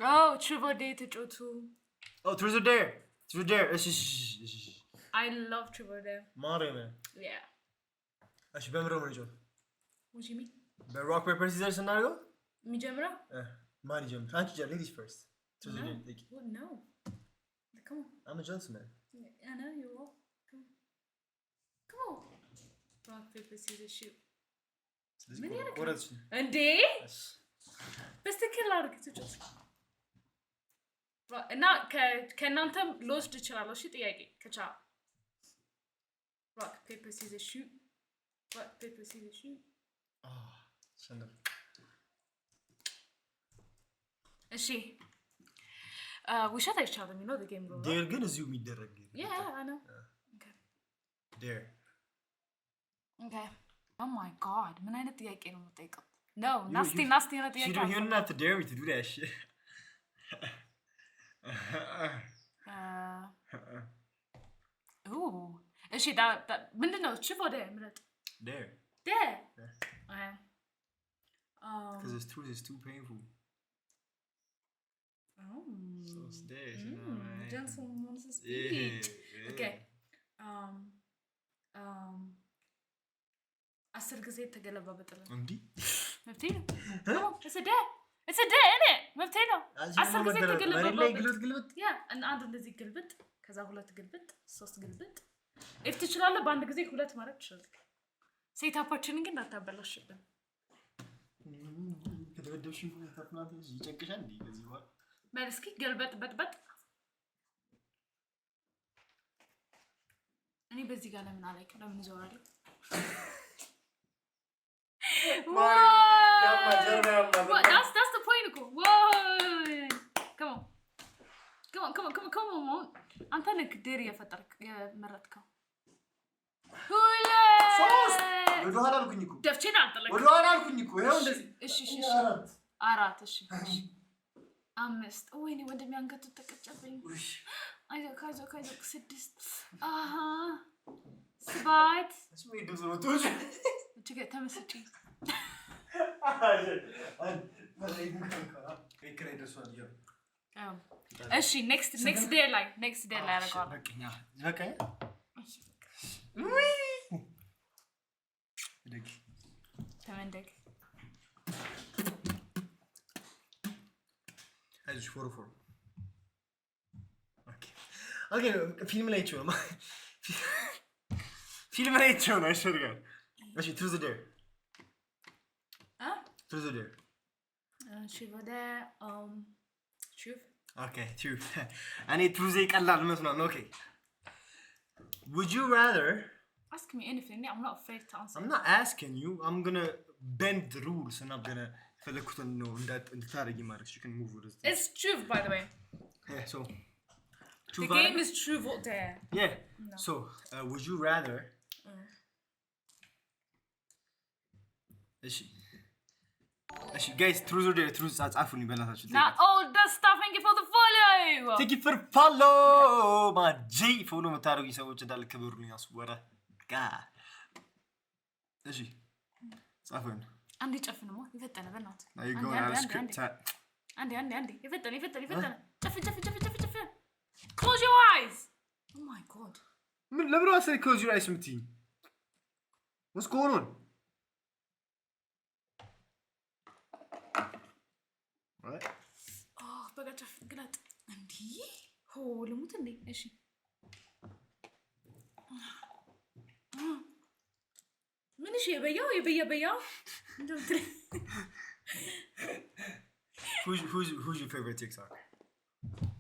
Oh, Truth or Dare ተጫወቱ። Oh, Truth or Dare. Truth or Dare. I love Truth or Dare. ማርያም Yeah. እሺ በምሮ ምን ይጫወት? What do you mean? በሮክ ፔፐር ሲዘርስ እናድርገው? የሚጀምረው? ማን ይጀምር? አንቺ ጀምሪ ladies first. Truth or Dare. Well, no. Come on. I'm a gentleman. I know you are. Come on. Rock, paper, scissors, shoot. ምን ያደርጋል እንዴ? በስትክክል አድርግ ትጫወት እና ከእናንተም ልወስድ እችላለሁ። እሺ ጥያቄ ከቻ rock paper scissors shoot rock paper scissors shoot ሰንደር እሺ ውሸት አይቻልም ነው the game rule ዴር ግን እዚሁ የሚደረግ yeah I know okay ዴር okay oh my god ምን አይነት ጥያቄ ነው የምጠይቀው no nasty ነው ጥያቄ you're not to dare me to do that shit እሺ ምንድነው truth or dare ምረጥ dare because this truth is too painful so it's dare gentleman to speak okay 10 ጊዜ ተገለባበጥልን እንዴ መብቴ ነው it's a day innit መብቴ ነው 10 ጊዜ ተገለባበጥ ያ አንዱ እንደዚህ ግልብጥ ከዛ ሁለት ግልብጥ ሶስት ግልብጥ if ትችላለህ በአንድ ጊዜ ሁለት ማድረግ ትችላለህ ሴት አፓችንን ግን እንዳታበላሽብን ከተበደብሽ ተፍናት ይጨቅሻል እንዴ ከዚህ በኋላ መልስኪ ገልበጥ በጥበጥ እኔ በዚህ ጋር ለምን አላይክ ለምን ዞራለሁ that's the point whoa come on አንተ ነህ ዴር የፈጠርክ የመረጥከው ሶስት ወደ ኋላ አልኩኝ እኮ ደፍቼን አልጠለቅ ወደ ኋላ አልኩኝ እኮ ይሄው እንደዚህ እሺ አራት እሺ አምስት ወይኔ ወንድሜ አንገቱ ተቀጨበኝ አይዞህ ስድስት አሃ ሰባት ስሜት ብዙ ነው ትውጭ እጅግ ተመስጪ እሺ ኔክስት ዴይ ላይ አደርገዋለሁ በቃ ተመንደግ አይዞሽ ፎር ኦኬ ፊልም ላይ ነው ያሸርጋል እሺ truth or dare truth or dare truth or dare truth okay truth እኔ truth ይቀላል መስሎኝ okay would you rather ask me anything I'm not afraid to answer I'm not asking you I'm gonna bend the rules and I'm gonna ፈለኩትን ነው እንድታረጊ ማለት you can move with this it's truth by the way yeah so the game is truth or dare yeah no. So would you rather እሺ guys truth or dare truth ጻፉልኝ በእናታችሁ not all the stuff thank you for the follow thank you for follow my G follow መታረጉ ሰዎች እንዳለ ክብሩኝ አስወራ god እሺ ጻፉልኝ አንዴ ጨፍንማ ይፈጠነ በእናትህ አንዴ ይፈጠነ ጨፍ close your eyes oh my god ምን ለምን አሰይ close your eyes ምትይ what's going on right በቃ ጨፍ ግላጥ እንዴ ሆ ልሙት እንዴ እሺ ምን እሺ የበያው who's your favorite TikToker?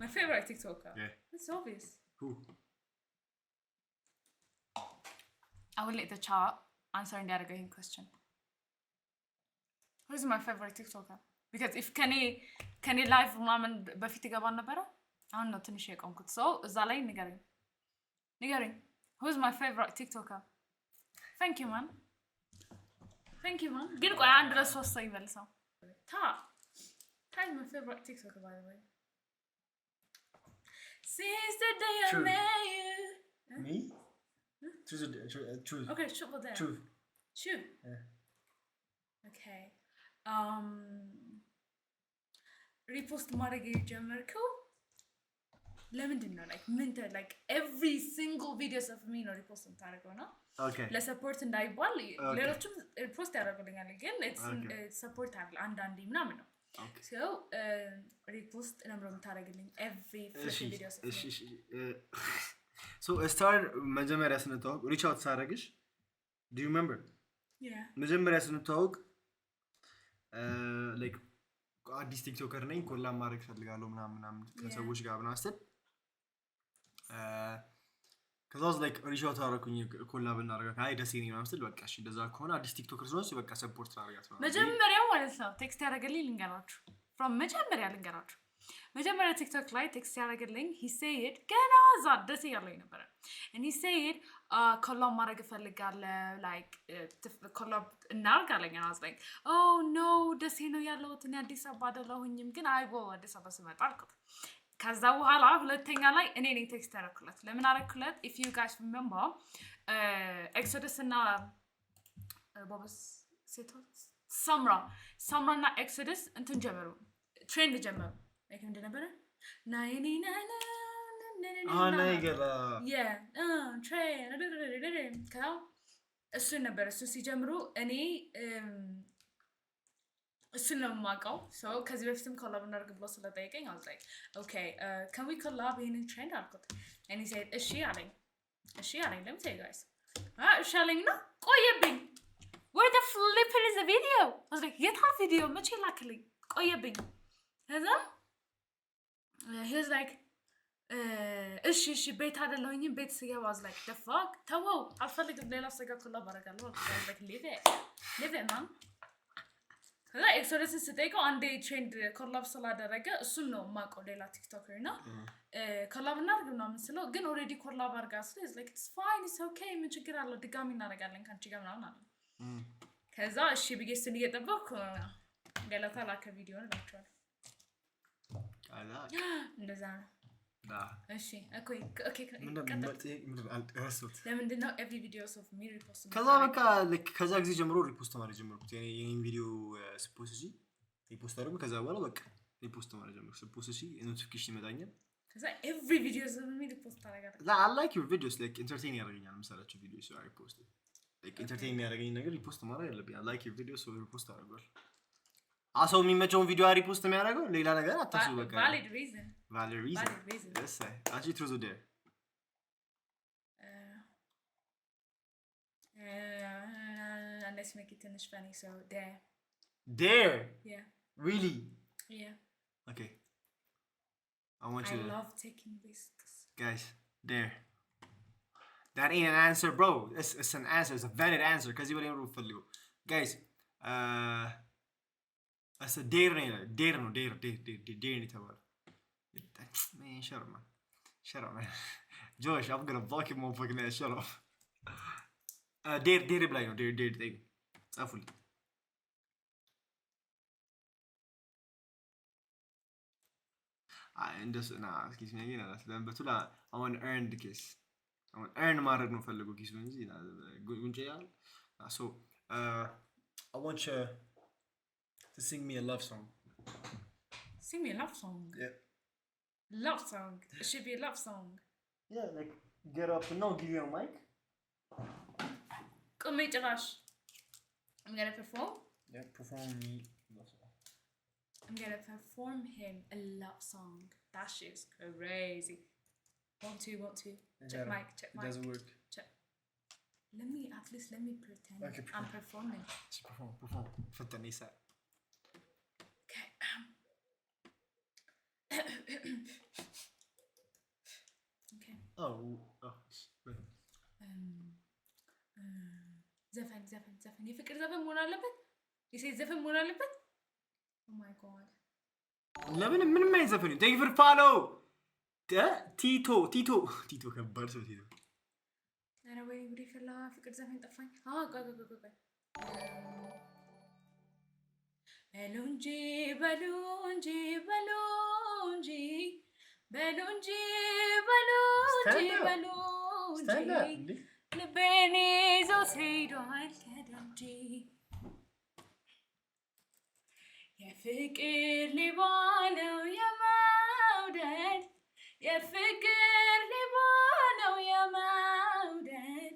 My favorite TikToker? Yeah. It's obvious. Who? I will let the chat answer the other question. Who's my favorite TikToker? Because if can you live ምናምን በፊት ይገባን ነበር አሁን ነው ትንሽ የቆምኩት ሰው እዛ ላይ ንገረኝ who's my favorite TikToker? Thank you man ግን ቆይ አንድ ለሶስት ሰው ይመልሰው Ty's my favorite TikToker by the way since the day I met you me? Truth okay shoot there shoot yeah okay ሪፖስት ማድረግ የጀመርከው ለምንድን ነው? ላይክ ኤቭሪ ሲንግል ቪዲዮስ ኦፍ ሚ ነው ሪፖስት የምታደርገው ነው? ለሰፖርት እንዳይባል ሌሎችም ሪፖስት ያደርጉልኛል፣ ግን ሰፖርት አለ አንዳንዴ ምናምን ነው። ሰው ሪፖስት ለምሮ የምታደርግልኝ ኤቭሪ ቪዲዮስ ኦፍ ሚ። ሶ ስታር መጀመሪያ ስንተዋወቅ ሪች አውት ሳደርግሽ ዱ ዩ ሪሜምበር? መጀመሪያ ስንተዋወቅ ላይክ አዲስ ቲክቶከር ነኝ ኮላብ ማድረግ ፈልጋለሁ ምናምን ከሰዎች ጋር ምናምን ስትል ከዛ ላይክ ሪች አውት አደረኩኝ ኮላብ እናደርጋት አይ ደስ ይለኝ ምናምን ስትል በቃ እሺ እንደዛ ከሆነ አዲስ ቲክቶከር ስለሆነች በቃ ሰፖርት ታደርጋት ነው። መጀመሪያው ማለት ነው ቴክስት ያደረገልኝ ልንገራችሁ መጀመሪያ ቲክቶክ ላይ ቴክስት ያደረገልኝ he said ገና እዛ ደስ ያለኝ ነበር and he said ኮላብ ማድረግ እፈልጋለሁ like ኮላብ እናደርጋለን and I was like oh no ደስ ነው ያለሁት እኔ አዲስ አበባ አይደለሁኝም ግን አይቦ አዲስ አበባ ስመጣ አልኩት። ከዛ በኋላ ሁለተኛ ላይ እኔ ነኝ ቴክስት ያደረኩለት። ለምን አደረኩለት? if you guys remember ኤክሶደስ እና ቦበስ ሴቶች ሰምራና ኤክሶደስ እንትን ጀመሩ ትሬንድ ጀመሩ like ምንድን ነበረ? እሱን ነበር እሱ ሲጀምሩ እኔ እሱን ነው የማውቀው። ከዚህ በፊትም ኮላብ እናድርግ ብሎ ስለጠየቀኝ I was like okay can we collab ይሄንን ትሬንድ አልኩት and he said እሺ አለኝ let me tell you guys እሺ አለኝ እና ቆየብኝ where the flip is the video I was like የታ ቪዲዮ መቼ ላክልኝ ቆየብኝ ከዛ he was like እሺ ቤት አይደለሁኝም ቤት ስገባ I was like the fuck ተወው አልፈልግም ሌላ ሰው ጋር ኮላብ አደርጋለሁ I was like leave it man ከዛ ኤክሶደስ ስጠይቀው አንዴ ትሬንድ ኮላብ ስላደረገ እሱን ነው የማውቀው ሌላ ቲክቶከር እና ኮላብ እናድርግ ምናምን ስለው ግን ኦልሬዲ ኮላብ አድርጋ ስለ like it's fine it's okay ምን ችግር አለው ድጋሚ እናደርጋለን ከአንቺ ጋር ምናምን አለ። ከዛ እሺ ብዬ እሱን እየጠበቅኩ ገለታ ላከ ቪዲዮን እላቸዋለሁ እንደዛ ነው። እሺ ለምንድን ነው ኤቭሪ ቪዲዮስ ኦፍ ሚ ሪፖስት? ከዛ በቃ ከዛ ጊዜ ጀምሮ ሪፖስት ማድረግ ጀመርኩት። የኔን ቪዲዮ ስፖስት ሪፖስት አድርጎ ከዛ በኋላ በቃ ሪፖስት ማድረግ ጀመርኩ። ስፖስት ኖቲፊኬሽን ይመጣኛል። ከዛ ኤቭሪ ቪዲዮስ ኦፍ ሚ ሪፖስት ታደርጋለህ። I like your videos like entertain ያደርገኛል። የምሰራቸው ቪዲዮስ so I repost it like entertain የሚያደርገኝ ነገር ሪፖስት ማድረግ አለብኝ። I like your videos so ሪፖስት አደርጋለሁ። አሰው የሚመቸውን ቪዲዮ ሪፖስት የሚያደርገው ሌላ ነገር አታስቡ። በቃ valid reason yes actually truth there unless make it finish funny so there yeah really yeah okay I love taking risks guys there that ain't an answer bro it's an answer it's a valid answer cuz you will ፈልጉ guys as a dare ነው ተባለ man shut up man Josh I'm gonna block him motherfucking ass shut up dare ብላኝ ነው dare thing ጻፉልኝ እንደሱ ና እስኪ ሲነኝ ነው ለምበቱላ I want to earn the kiss I want earn ማድረግ ነው ፈልገው ኪስ እንጂ ጉንጬ ያል so I want you to sing me a love song. Sing me a love song? Yeah. Love song? It should be a love song. Yeah, like get up and no, give you a mic. Come meet Josh. I'm gonna perform. Yeah, perform me a love song. I'm gonna perform him a love song. That shit's crazy. 1 2 1 2. Check mic. It doesn't work. Check. Let me pretend okay, I'm performing. Just perform. فتني ساعة. Okay. Okay. Oh. ዘፈን የፍቅር ዘፈን መሆን አለበት? የሴት ዘፈን መሆን አለበት? Oh my god. ለምን ምንም አይዘፈን? Thank you for follow. ቲቶ ከባድ ሰው ቲቶ አረ ወይ ጉዴ ፈላ ፍቅር ዘፈን ጠፋኝ። ቆይ በሉ እንጂ ልቤን ይዞ ሄዷል ከደጅ የፍቅር ሌባ ነው የመውደድ የፍቅር ሌባ ነው የመውደድ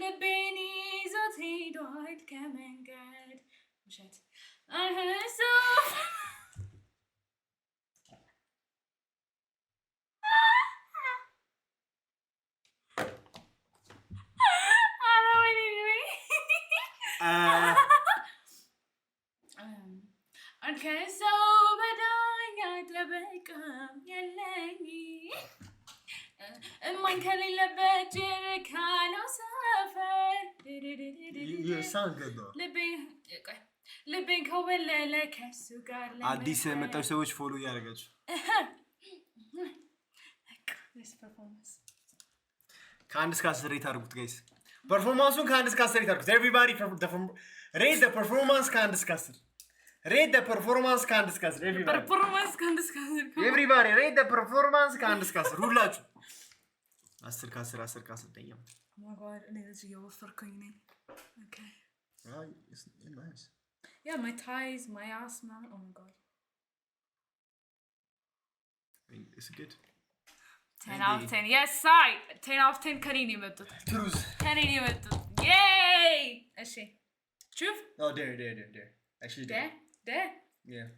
ልቤን ይዞት ሄዷል ከመንገድ ውሸት ከሰው በዳኛ ጠበቃም የለኝ እማኝ ከሌለበት ጭርካለው ሰፈር ልቤን ከወለለ ከሱ ጋር አዲስ የመጣች ሰዎች ፎሎ እያደረጋችሁ ከአንድ እስከ 10 ሬት አድርጉት ጋይስ ፐርፎርማንሱን ከአንድ እስከ 10 ሬት አድርጉት ኤቭሪባዲ ሬት ዘ ፐርፎርማንስ ከአንድ እስከ 10 Rate the performance can't discuss. Performance can't discuss. Everybody, rate the performance can't discuss. Rulachu. Asir kasir dayam. Oh my god, I need to go for cleaning. Okay. Ah, it's nice. Yeah, my thighs, my asthma. Oh my god. I mean, is it good? 10 out of 10. Yes, I. 10 out of 10 Karini metod. Truth. Karini metod. Yay! Ashi. Shuf? Oh, there. Actually, there. There? Yeah.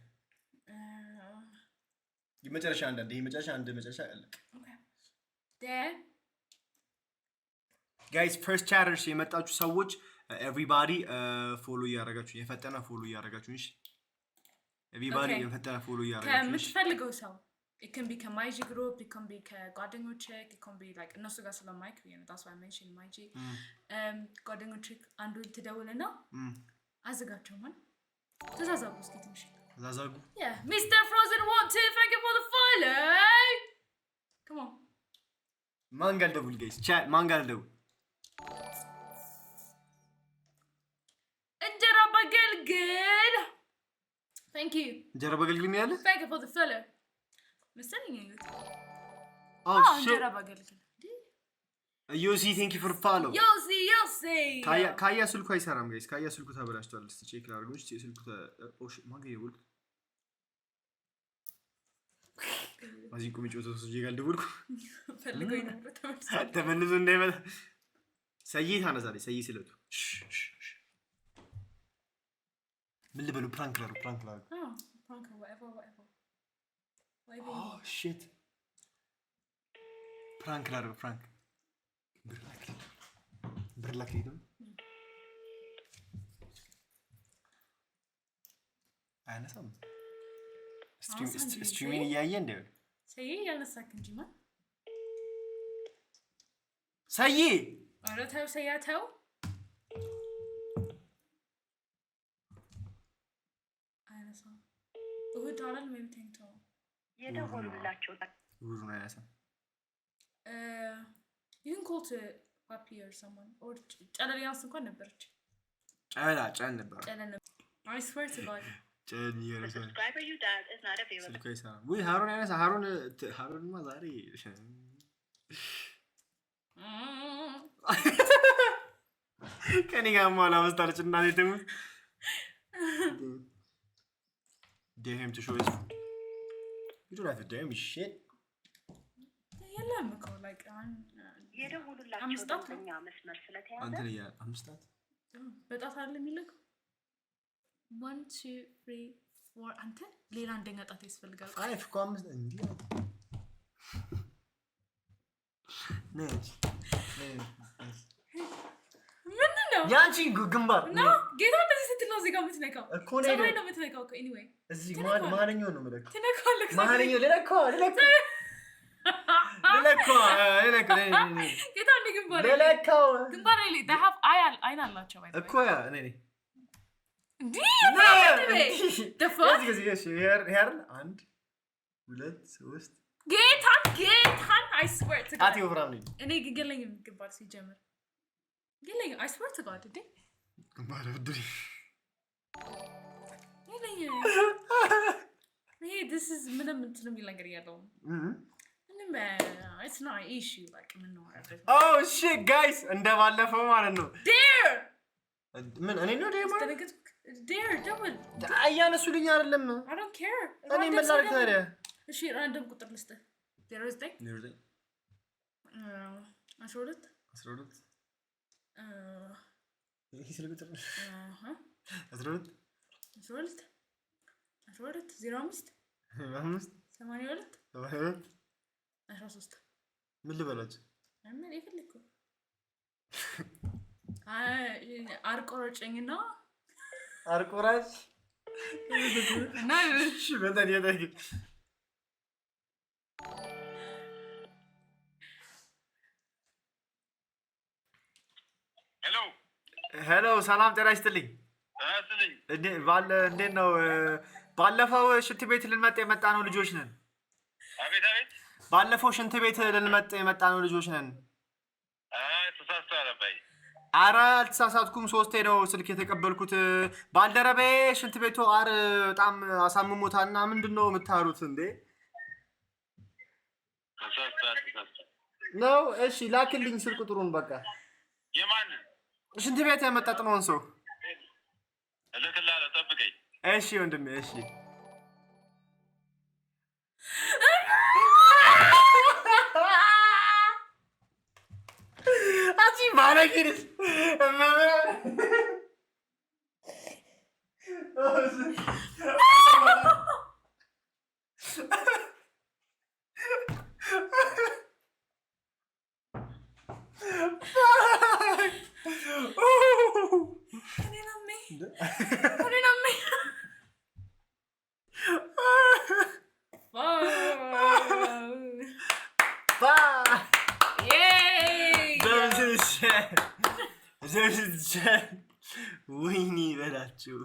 የመጨረሻ አንድ መጨረሻ አለ Okay. There. Guys, first chatters የመጣችሁ ሰዎች everybody follow እያደረጋችሁ የፈጠነ follow እያደረጋችሁ እሺ everybody የፈጠነ follow እያደረጋችሁ ከምትፈልገው ሰው it can be ከማይጂ group it can be ከጓደኞቼ it can be like እነሱ ጋር ስለማይክ that's why I mentioned ማይጂ ጓደኞቼ አንዱ ትደውልና አዘጋቸው ማለት ተዛዛጉ እስኪ ትንሽ ተዛዛጉ yeah Mr. Frozen 1 2 thank you for the follow come on ማንጋል ደውል guys chat ማንጋል ደውል እንጀራ በገልግል thank you እንጀራ በገልግል ያለ thank you for the follow መሰለኝ አይነት እንጀራ በገልግል ዮሲ thank you for follow ዮሲ ካያ ስልኩ አይሰራም ጋይስ ካያ ስልኩ ተበላሽቷል እስቲ ቼክ ላድርገው እስቲ ስልኩ ማንጋ ይወልኩ ማዚንቆ ምጮቶ ሰጂጋል ደውልኩ ፈልገኝ ነበር ተመልሶ እንዳይመጣ ሰይት አነዛለ ሰይት ስለቱ ምን ልበሉ ፕራንክ ላሩ ፕራንክ whatever oh shit ፕራንክ ላሩ ፕራንክ ብርላክ ሄደም አይነሳም ስትሪሚንግ እያየ እንደ ሰይ ያነሳክ እንጂ ማ ሰይ ኧረ ተው ሰያተው አይነሳም እሁድ አላል ሜምቴንተው የደወሉላችሁ እሁድ ነው አይነሳም ይህን ኮት papi or someone or ጨለሊያንስ እንኳን ነበረች ጨል ነበር I swear to God ጨል The subscriber you dialed is not available. ወይ ሃሩንማ ዛሬ ከኔ ጋር ማላ መስታለች እና ለደም damn to show his you don't have to damn shit የለም እኮ like የደወሉላችሁ ደንበኛ መስመር ስለተያዘ አንተ ላይ አምስታት በጣት አይደል የሚልክ 1 2 3 4 አንተ ሌላ አንደኛ ጣት ያስፈልጋል 5 ኮምስ እንዴ ነጭ ምንድነው ያንቺ ግንባር ነው ጌታ እንደዚህ ስትለው እዚህ ጋር የምትነካው እኮ ነው ነው የምትነካው እኮ anyway እዚህ ማንኛው ነው የምለካው ትነካለህ ማንኛው ለለካው ጌታ እንደ ግንባር ለለካው ግንባር ላይ they have አይን አላቸው ባይ እኮ ያ እኔ እንዴ the fuck here አንድ ሁለት ሶስት ጌታን I swear to God አቲ ወፍራም ነኝ እኔ ግንገለኝ ግንባር ሲጀምር ግንገለኝ I swear to God እንዴ ግንባር ወድሪ hey this is ምንም እንትን የሚል ነገር ያለው it's not an issue like ምን ነው oh shit guys እንደባለፈው ማለት ነው there ምን እኔ ነው ደማ Dare, ደውል እያነሱልኝ አይደለም I don't care እኔ ምን ላድርግ ታዲያ እሺ ራንደም ቁጥር ልስጥህ 09 12 ይሄ ስልክ ቁጥር 12 05 82 13 ምን ልበላችሁ ምን ይፈልኩ አርቆረጨኝና አርቆራጭ እና እሺ በጣም ያደግ ሄሎ ሰላም ጤና ይስጥልኝ እንዴት ነው ባለፈው ሽንት ቤት ልንመጣ የመጣ ነው ልጆች ነን አቤት ባለፈው ሽንት ቤት ልንመጣ የመጣ ነው ልጆች ነን ተሳስተሃል አባይ ኧረ አልተሳሳትኩም ሶስቴ ነው ስልክ የተቀበልኩት ባልደረቤ ሽንት ቤቱ በጣም አሳምሞታልና ምንድነው የምታሩት እንዴ ነው እሺ ላክልኝ ስልክ ቁጥሩን በቃ የማን ሽንት ቤት የመጣጥነውን ሰው እልክልሃለሁ ጠብቀኝ እሺ ወንድሜ እሺ አቺ ባለጊስ ወይኔ በላችሁ